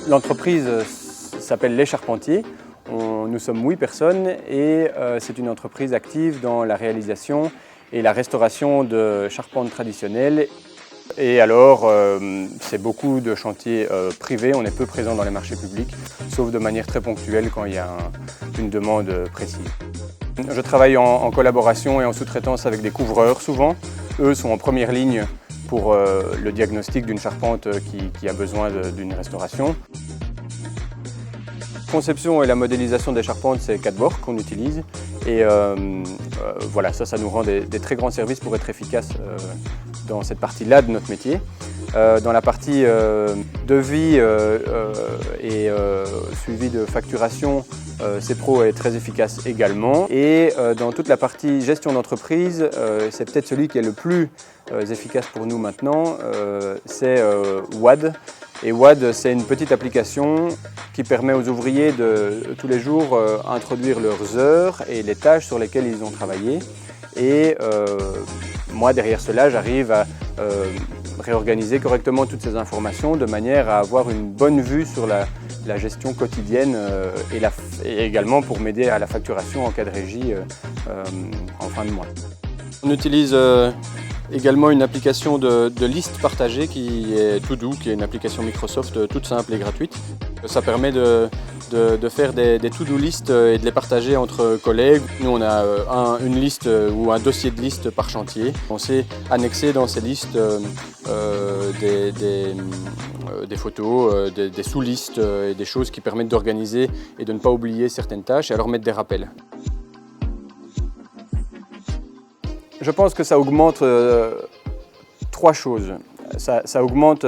L'entreprise s'appelle Les Charpentiers. Nous sommes 8 personnes et c'est une entreprise active dans la réalisation et la restauration de charpentes traditionnelles. Et alors, c'est beaucoup de chantiers privés, on est peu présent dans les marchés publics, sauf de manière très ponctuelle quand il y a une demande précise. Je travaille en collaboration et en sous-traitance avec des couvreurs souvent. Eux sont en première ligne pour le diagnostic d'une charpente qui a besoin d'une restauration. La conception et la modélisation des charpentes, c'est CADBOR qu'on utilise. Et voilà, ça nous rend des très grands services pour être efficace dans cette partie-là de notre métier. Dans la partie devis et suivi de facturation, CPRO est très efficace également. Et dans toute la partie gestion d'entreprise, c'est peut-être celui qui est le plus efficace pour nous maintenant, c'est WAD. Et WAD, c'est une petite application qui permet aux ouvriers de tous les jours introduire leurs heures et les tâches sur lesquelles ils ont travaillé. Et moi, derrière cela, j'arrive à réorganiser correctement toutes ces informations de manière à avoir une bonne vue sur la gestion quotidienne et également pour m'aider à la facturation en cas de régie en fin de mois. On utilise également une application de liste partagée qui est To Do, qui est une application Microsoft toute simple et gratuite. Ça permet de faire des to-do list et de les partager entre collègues. Nous, on a une liste ou un dossier de liste par chantier. On sait annexer dans ces listes des photos, des sous-listes et des choses qui permettent d'organiser et de ne pas oublier certaines tâches et alors mettre des rappels. Je pense que ça augmente 3 choses. Ça augmente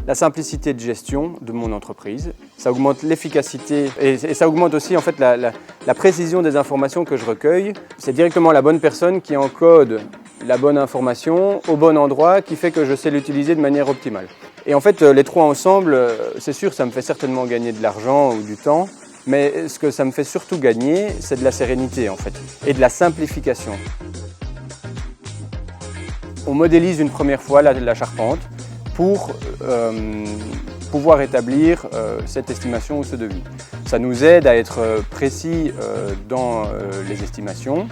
la simplicité de gestion de mon entreprise, ça augmente l'efficacité et ça augmente aussi en fait la précision des informations que je recueille. C'est directement la bonne personne qui encode la bonne information au bon endroit qui fait que je sais l'utiliser de manière optimale. Et en fait, les 3 ensemble, c'est sûr, ça me fait certainement gagner de l'argent ou du temps, mais ce que ça me fait surtout gagner, c'est de la sérénité en fait et de la simplification. On modélise une première fois la charpente pour pouvoir établir cette estimation ou ce devis. Ça nous aide à être précis dans les estimations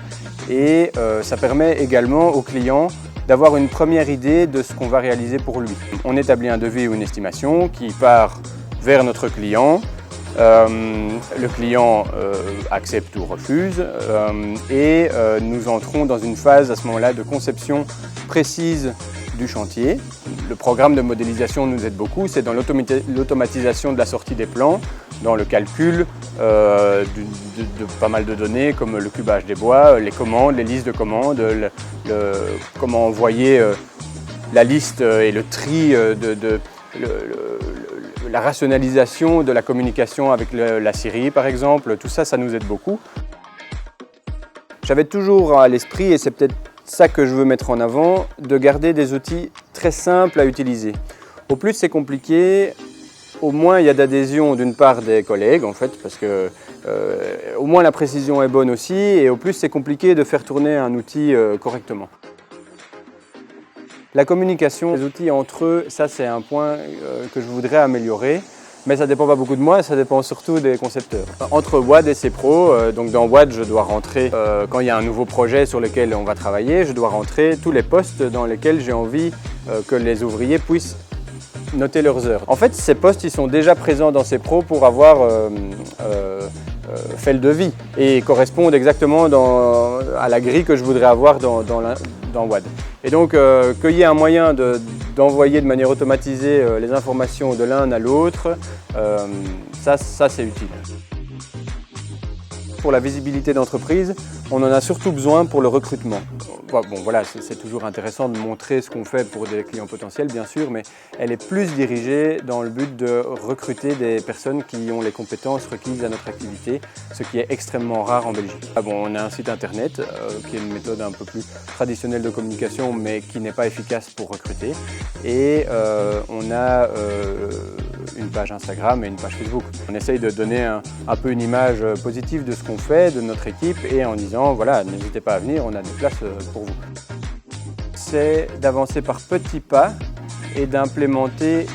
et ça permet également au client d'avoir une première idée de ce qu'on va réaliser pour lui. On établit un devis ou une estimation qui part vers notre client. Le client accepte ou refuse et nous entrons dans une phase à ce moment-là de conception précise du chantier. Le programme de modélisation nous aide beaucoup, c'est dans l'automatisation de la sortie des plans, dans le calcul de pas mal de données comme le cubage des bois, les commandes, les listes de commandes, comment envoyer la liste et le tri la rationalisation de la communication avec la scierie par exemple, tout ça, ça nous aide beaucoup. J'avais toujours à l'esprit, et c'est peut-être ça que je veux mettre en avant, de garder des outils très simples à utiliser. Au plus c'est compliqué, au moins il y a d'adhésion d'une part des collègues en fait, parce que au moins la précision est bonne aussi, et au plus c'est compliqué de faire tourner un outil correctement. La communication, les outils entre eux, ça c'est un point que je voudrais améliorer. Mais ça ne dépend pas beaucoup de moi, ça dépend surtout des concepteurs. Entre WAD et CPRO, donc dans WAD, je dois rentrer, quand il y a un nouveau projet sur lequel on va travailler, je dois rentrer tous les postes dans lesquels j'ai envie que les ouvriers puissent noter leurs heures. En fait, ces postes ils sont déjà présents dans CPRO pour avoir fait le devis et correspondent exactement à la grille que je voudrais avoir dans WAD. Et donc, qu'il y ait un moyen d'envoyer de manière automatisée les informations de l'un à l'autre, ça c'est utile. Pour la visibilité d'entreprise, on en a surtout besoin pour le recrutement. Bon, voilà, c'est toujours intéressant de montrer ce qu'on fait pour des clients potentiels, bien sûr, mais elle est plus dirigée dans le but de recruter des personnes qui ont les compétences requises à notre activité, ce qui est extrêmement rare en Belgique. On a un site internet qui est une méthode un peu plus traditionnelle de communication, mais qui n'est pas efficace pour recruter. Et on a une page Instagram et une page Facebook. On essaye de donner un peu une image positive de ce qu'on fait, de notre équipe, et en disant, voilà, n'hésitez pas à venir, on a des places pour vous. C'est d'avancer par petits pas et d'implémenter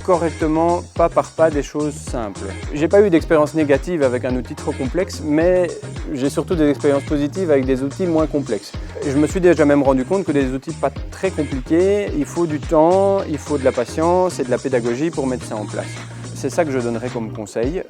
correctement, pas par pas, des choses simples. J'ai pas eu d'expérience négative avec un outil trop complexe, mais j'ai surtout des expériences positives avec des outils moins complexes. Je me suis déjà même rendu compte que des outils pas très compliqués, il faut du temps, il faut de la patience et de la pédagogie pour mettre ça en place. C'est ça que je donnerais comme conseil.